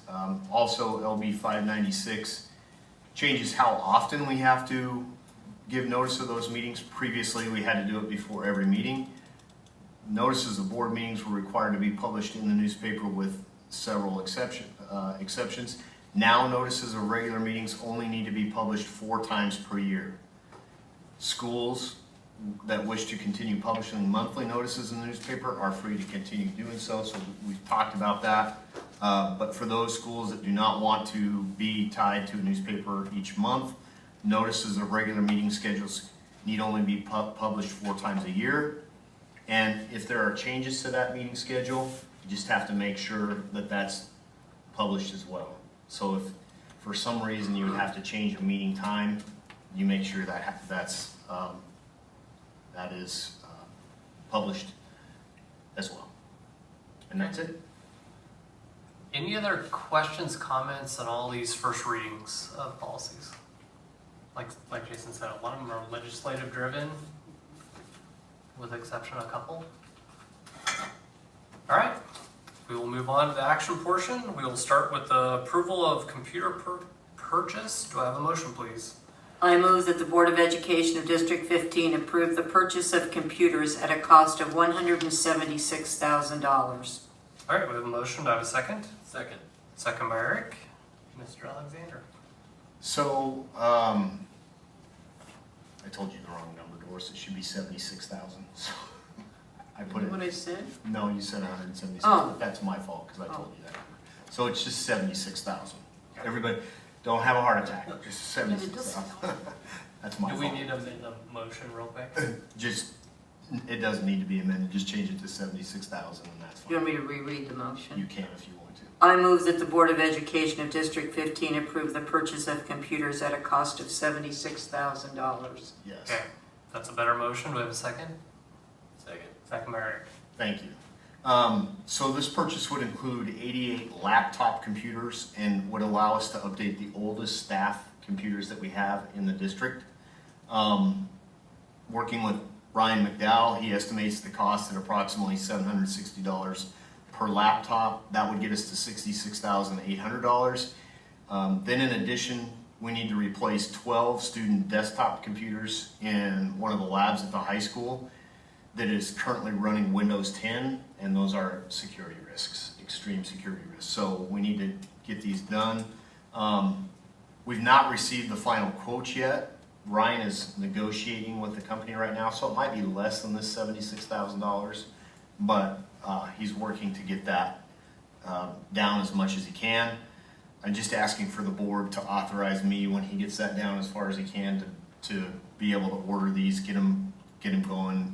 S6: Also, LB 596 changes how often we have to give notice of those meetings. Previously, we had to do it before every meeting. Notices of board meetings were required to be published in the newspaper with several exceptions. Now, notices of regular meetings only need to be published 4 times per year. Schools that wish to continue publishing monthly notices in the newspaper are free to continue doing so, so we've talked about that. But for those schools that do not want to be tied to a newspaper each month, notices of regular meeting schedules need only be published 4 times a year. And if there are changes to that meeting schedule, you just have to make sure that that's published as well. So if for some reason you would have to change a meeting time, you make sure that that is published as well. And that's it.
S3: Any other questions, comments on all these first readings of policies? Like Jason said, a lot of them are legislative driven, with the exception of a couple. All right, we will move on to the action portion. We will start with the approval of computer purchase. Do I have a motion, please?
S5: I move that the Board of Education of District 15 approve the purchase of computers at a cost of $176,000.
S3: All right, we have a motion. Do I have a second?
S9: Second.
S3: Second by Eric. Mr. Alexander.
S6: So, I told you the wrong number, Doris. It should be 76,000. So I put it.
S5: What I said?
S6: No, you said 176.
S5: Oh.
S6: That's my fault because I told you that number. So it's just 76,000. Everybody, don't have a heart attack. Just 76,000. That's my
S3: Do
S6: fault.
S3: we need to amend the motion real quick?
S6: Just, it doesn't need to be amended. Just change it to 76,000 and that's
S5: You want
S6: fine.
S5: me to reread the motion?
S6: You can if you want to.
S5: I move that the Board of Education of District 15 approve the purchase of computers at a cost of $76,000.
S6: Yes.
S3: Okay, that's a better motion. Do we have a second?
S9: Second.
S3: Second by Eric.
S6: Thank you. So this purchase would include 88 laptop computers and would allow us to update the oldest staff computers that we have in the district. Working with Ryan McDowell, he estimates the cost at approximately $760 per laptop. That would get us to $66,800. Then in addition, we need to replace 12 student desktop computers in one of the labs at the high school that is currently running Windows 10, and those are security risks, extreme security risks. So we need to get these done. We've not received the final quotes yet. Ryan is negotiating with the company right now, so it might be less than this $76,000, but he's working to get that down as much as he can. I'm just asking for the board to authorize me when he gets that down as far as he can to be able to order these, get him going.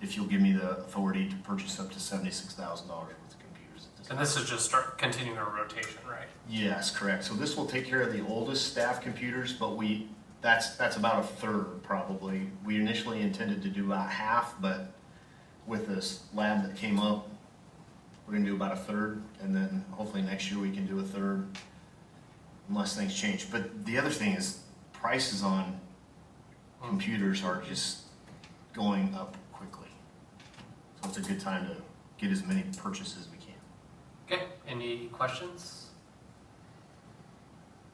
S6: If you'll give me the authority to purchase up to $76,000 worth of computers.
S3: And this is just continuing our rotation, right?
S6: Yes, correct. So this will take care of the oldest staff computers, but that's about a third probably. We initially intended to do about half, but with this lab that came up, we're gonna do about a third, and then hopefully next year we can do a third, unless things change. But the other thing is prices on computers are just going up quickly. So it's a good time to get as many purchases as we can.
S3: Okay, any questions?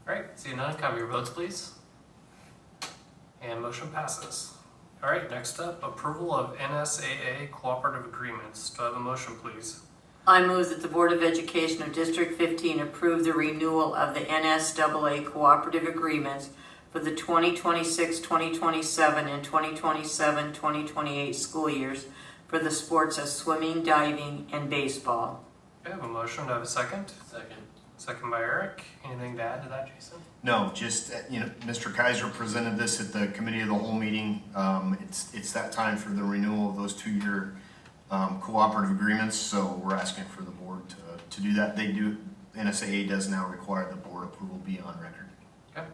S3: All right, seeing none, can I have your votes, please? And motion passes. All right, next up, approval of NSAA cooperative agreements. Do I have a motion, please?
S5: I move that the Board of Education of District 15 approve the renewal of the NSAA cooperative agreements for the 2026, 2027, and 2027, 2028 school years for the sports of swimming, diving, and baseball.
S3: Okay, I have a motion. Do I have a second?
S9: Second.
S3: Second by Eric. Anything to add to that, Jason?
S6: No, just, Mr. Kaiser presented this at the committee of the whole meeting. It's that time for the renewal of those 2-year cooperative agreements, so we're asking for the board to do that. NSAA does now require the board approval be on record.
S3: Okay.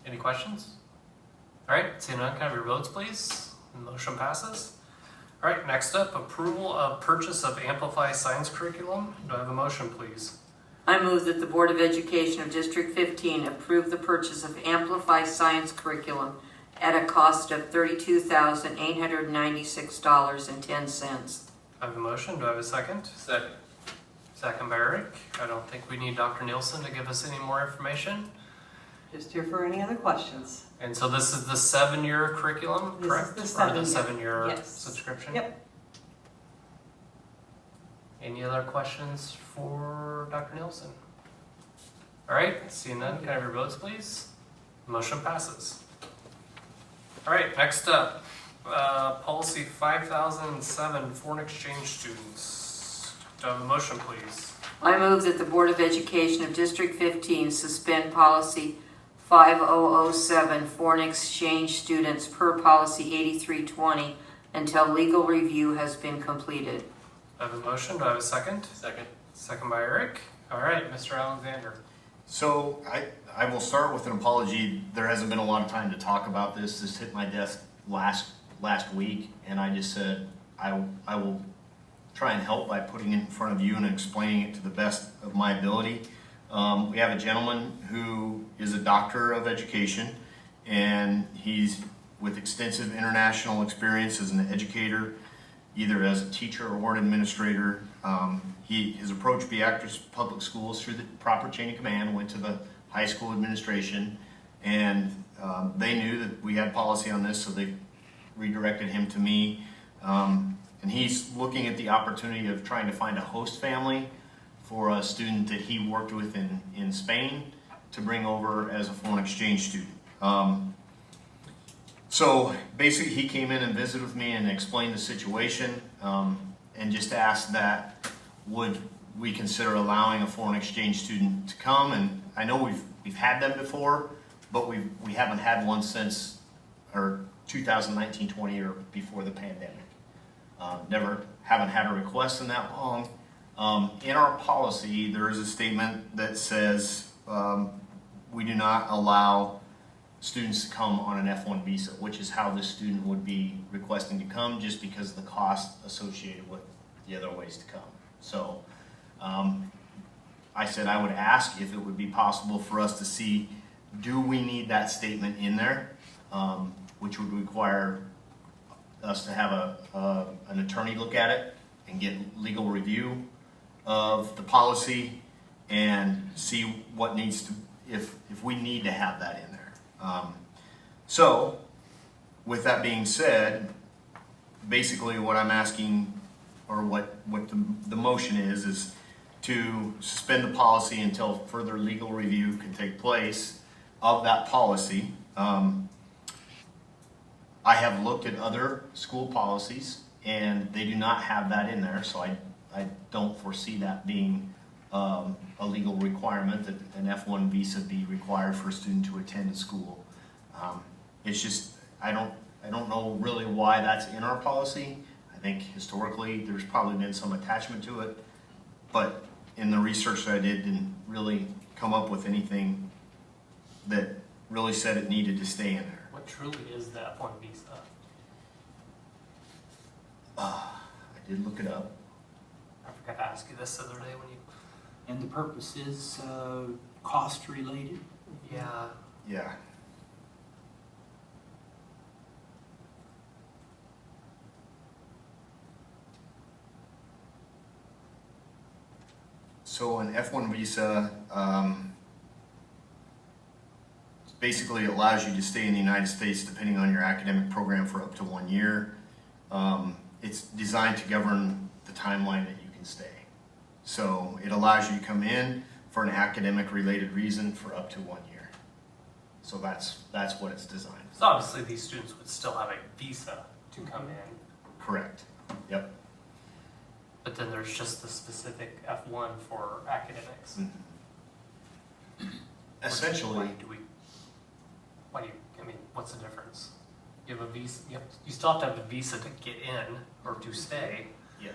S3: Any questions? All right, seeing none, can I have your votes, please? The motion passes. All right, next up, approval of purchase of Amplify Science curriculum. Do I have a motion, please?
S5: I move that the Board of Education of District 15 approve the purchase of Amplify Science curriculum at a cost of $32,896.10.
S3: I have a motion. Do I have a second?
S9: Second.
S3: Second by Eric. I don't think we need Dr. Nielsen to give us any more information.
S1: Just here for any other questions.
S3: And so this is the 7-year curriculum,
S1: This is
S3: correct?
S1: the
S3: Or the
S1: 7-year,
S3: 7-year
S1: yes.
S3: subscription?
S1: Yep.
S3: Any other questions for Dr. Nielsen? All right, seeing none, can I have your votes, please? Motion passes. All right, next up, policy 5007, foreign exchange students. Do I have a motion, please?
S5: I move that the Board of Education of District 15 suspend policy 5007, foreign exchange students per policy 8320 until legal review has been completed.
S3: I have a motion. Do I have a second?
S9: Second.
S3: Second by Eric. All right, Mr. Alexander.
S6: So I will start with an apology. There hasn't been a lot of time to talk about this. This hit my desk last week, and I just said I will try and help by putting it in front of you and explaining it to the best of my ability. We have a gentleman who is a doctor of education, and he's with extensive international experience as an educator, either as a teacher or an administrator. His approach Beatrice Public Schools through the proper chain of command, went to the high school administration, and they knew that we had policy on this, so they redirected him to me. And he's looking at the opportunity of trying to find a host family for a student that he worked with in Spain to bring over as a foreign exchange student. So basically he came in and visited with me and explained the situation, and just asked that would we consider allowing a foreign exchange student to come. And I know we've had them before, but we haven't had one since or 2019-20 or before the pandemic. Haven't had a request in that long. In our policy, there is a statement that says we do not allow students to come on an F1 visa, which is how this student would be requesting to come, just because of the cost associated with the other ways to come. So I said I would ask if it would be possible for us to see, do we need that statement in there, which would require us to have an attorney look at it and get legal review of the policy and see what needs to, if we need to have that in there. So with that being said, basically what I'm asking, or what the motion is to suspend the policy until further legal review can take place of that policy. I have looked at other school policies and they do not have that in there, so I don't foresee that being a legal requirement that an F1 visa be required for a student to attend a school. It's just, I don't know really why that's in our policy. I think historically there's probably been some attachment to it, but in the research that I didn't really come up with anything that really said it needed to stay in there.
S3: What truly is the F1 visa?
S6: I did look it up.
S3: I forgot to ask you this the other day when you.
S2: And the purpose is cost related?
S3: Yeah.
S6: Yeah. So an F1 visa basically allows you to stay in the United States depending on your academic program for up to 1 year. It's designed to govern the timeline that you can stay. So it allows you to come in for an academic related reason for up to 1 year. So that's what it's designed.
S3: So obviously these students would still have a visa to come in,
S6: Correct. Yep.
S3: but then there's just the specific F1 for academics.
S6: Essentially,
S3: I mean, what's the difference? You have a visa, you still have to have a visa to get in or to stay.
S6: yeah.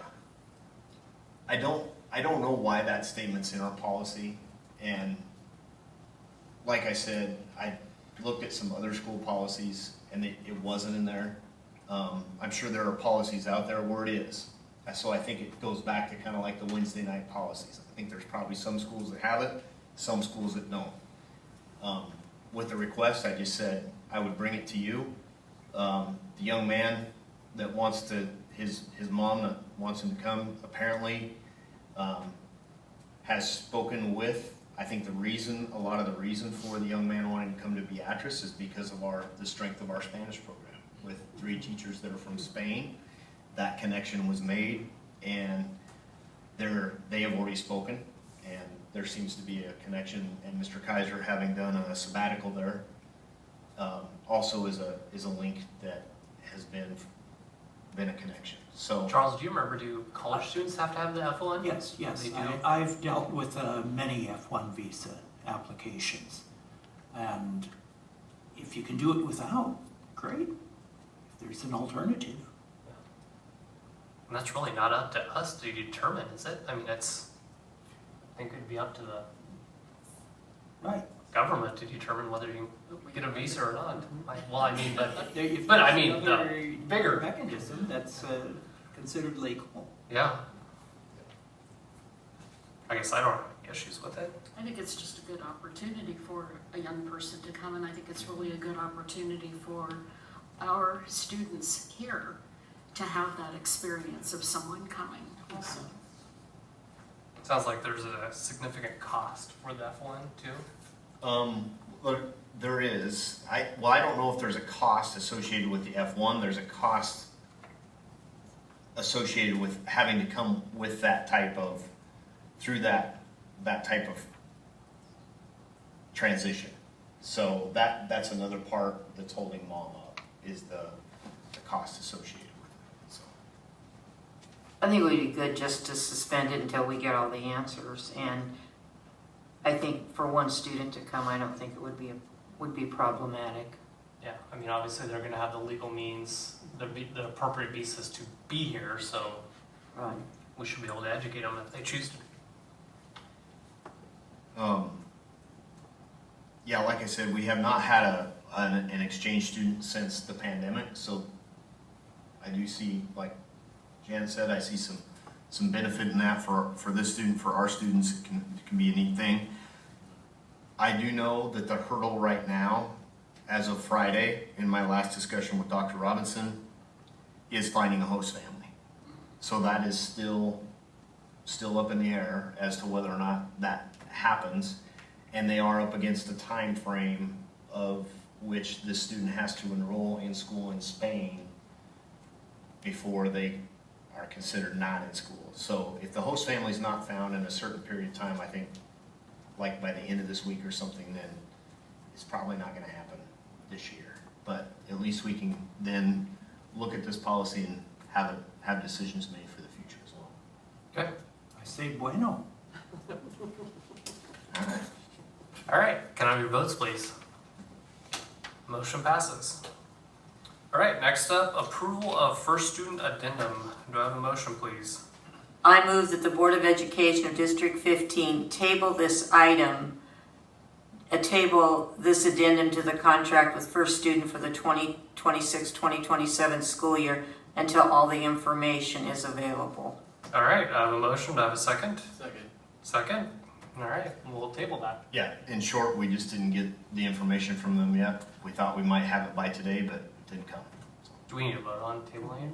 S6: I don't know why that statement's in our policy, and like I said, I looked at some other school policies and it wasn't in there. I'm sure there are policies out there where it is. So I think it goes back to kind of like the Wednesday night policies. I think there's probably some schools that have it, some schools that don't. With the request, I just said I would bring it to you. The young man that wants to, his mom that wants him to come, apparently has spoken with, I think a lot of the reason for the young man wanting to come to Beatrice is because of the strength of our Spanish program. With 3 teachers that are from Spain, that connection was made, and they have already spoken, and there seems to be a connection. And Mr. Kaiser, having done a sabbatical there, also is a link that has been a connection. So
S3: Charles, do you remember, do college students have to have the F1?
S2: Yes, yes.
S3: They do?
S2: I've dealt with many F1 visa applications. And if you can do it without, great. If there's an alternative.
S3: And that's really not up to us to determine, is it? I mean, I think it'd be up to the
S2: Right.
S3: government to determine whether you get a visa or not. Well, I mean,
S2: If
S3: But I
S2: there's
S3: mean, the
S2: another
S3: bigger-
S2: mechanism that's considered legal.
S3: yeah. I guess I don't have any issues with it.
S7: I think it's just a good opportunity for a young person to come, and I think it's really a good opportunity for our students here to have that experience of someone coming also.
S3: Sounds like there's a significant cost for the F1 too.
S6: Look, there is. I don't know if there's a cost associated with the F1. There's a cost associated with having to come with that type of, through that type of transition. So that's another part that's holding mom up, is the cost associated with it. So.
S5: I think it would be good just to suspend it until we get all the answers. And I think for one student to come, I don't think it would be problematic.
S3: Yeah, I mean, obviously they're gonna have the legal means, the appropriate visas to be here, so
S5: Right.
S3: we should be able to educate them if they choose to.
S6: Yeah, like I said, we have not had an exchange student since the pandemic, so I do see, like Jan said, I see some benefit in that for this student, for our students. It can be a neat thing. I do know that the hurdle right now, as of Friday, in my last discussion with Dr. Robinson, is finding a host family. So that is still up in the air as to whether or not that happens. And they are up against a time frame of which this student has to enroll in school in Spain before they are considered not in school. So if the host family is not found in a certain period of time, I think like by the end of this week or something, then it's probably not going to happen this year. But at least we can then look at this policy and have decisions made for the future as well.
S3: Okay.
S2: I say bueno.
S6: All right.
S3: All right, can I have your votes, please? Motion passes. All right, next up, approval of first student addendum. Do I have a motion, please?
S5: I move that the Board of Education of District 15 table this item, table this addendum to the contract with first student for the 2026-2027 school year until all the information is available.
S3: All right, I have a motion. Do I have a second?
S9: Second.
S3: Second? All right, we'll table that.
S6: Yeah, in short, we just didn't get the information from them yet. We thought we might have it by today, but it didn't come.
S3: Do we need to vote on tabling it?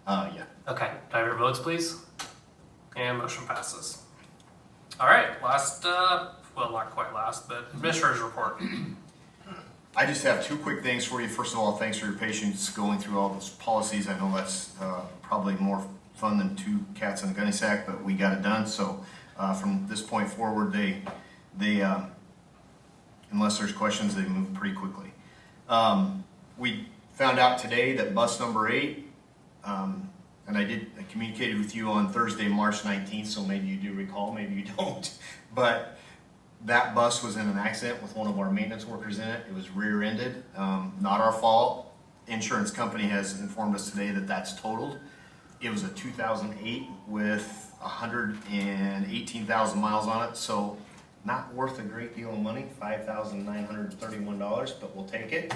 S6: Yeah.
S3: Okay, do I have your votes, please? And motion passes. All right, last, well, not quite last, but Administrator's report.
S6: I just have two quick things for you. First of all, thanks for your patience going through all those policies. I know that's probably more fun than two cats in a gunny sack, but we got it done. So from this point forward, they unless there's questions, they move pretty quickly. We found out today that bus number 8, and I communicated with you on Thursday, March 19th, so maybe you do recall, maybe you don't, but that bus was in an accident with one of our maintenance workers in it. It was rear-ended, not our fault. Insurance company has informed us today that that's totaled. It was a 2008 with 118,000 miles on it, so not worth a great deal of money, $5,931, but we'll take it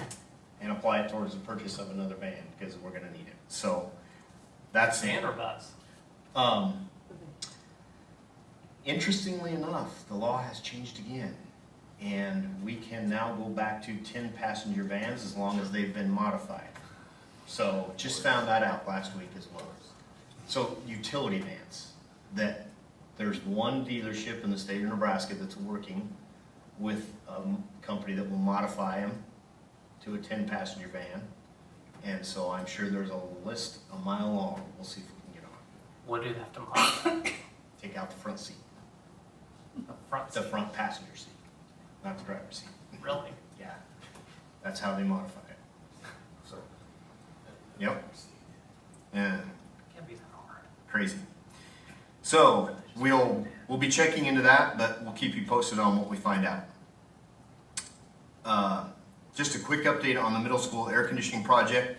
S6: and apply it towards the purchase of another van because we're going to need it. So that's
S3: Van or bus?
S6: Interestingly enough, the law has changed again, and we can now go back to 10-passenger vans as long as they've been modified. So just found that out last week as well. So utility vans, that there's one dealership in the state of Nebraska that's working with a company that will modify them to a 10-passenger van. And so I'm sure there's a list a mile long. We'll see if we can get on.
S3: What do they have to modify?
S6: Take out the front seat,
S3: The front
S6: the
S3: seat?
S6: front passenger seat, not the driver's seat.
S3: Really?
S6: Yeah. That's how they modify it. So, yep. And
S3: Can't be that hard.
S6: crazy. So we'll be checking into that, but we'll keep you posted on what we find out. Just a quick update on the middle school air conditioning project.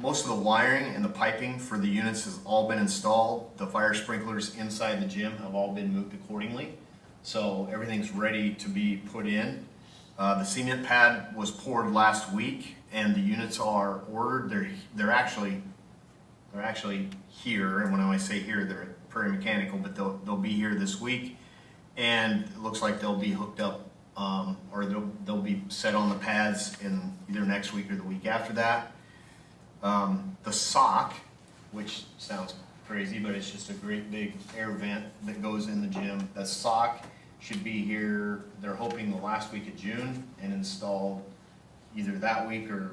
S6: Most of the wiring and the piping for the units has all been installed. The fire sprinklers inside the gym have all been moved accordingly. So everything's ready to be put in. The cement pad was poured last week and the units are ordered. They're actually here. And when I say here, they're at Prairie Mechanical, but they'll be here this week. And it looks like they'll be hooked up, or they'll be set on the pads in either next week or the week after that. The sock, which sounds crazy, but it's just a great big air vent that goes in the gym. The sock should be here, they're hoping the last week of June, and installed either that week or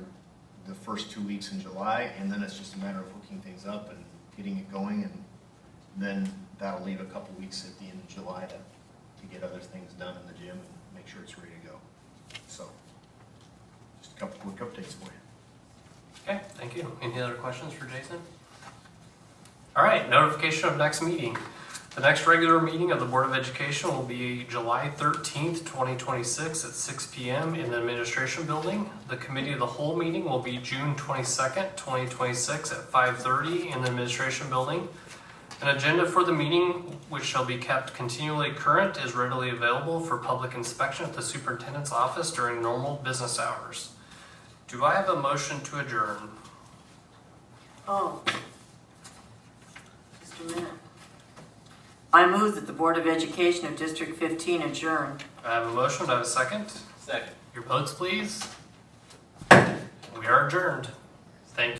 S6: the first 2 weeks in July, and then it's just a matter of hooking things up and getting it going, and then that'll leave a couple weeks at the end of July to get other things done in the gym and make sure it's ready to go. So, just a couple quick updates for you.
S3: Okay, thank you. Any other questions for Jason? All right, notification of next meeting. The next regular meeting of the Board of Education will be July 13th, 2026 at 6 p.m. in the Administration Building. The Committee of the Whole meeting will be June 22nd, 2026 at 5:30 in the Administration Building. An agenda for the meeting, which shall be kept continually current, is readily available for public inspection at the Superintendent's office during normal business hours. Do I have a motion to adjourn?
S5: Oh, just a minute. I move that the Board of Education of District 15 adjourn.
S3: I have a motion. Do I have a second?
S9: Second.
S3: Your votes, please. We are adjourned.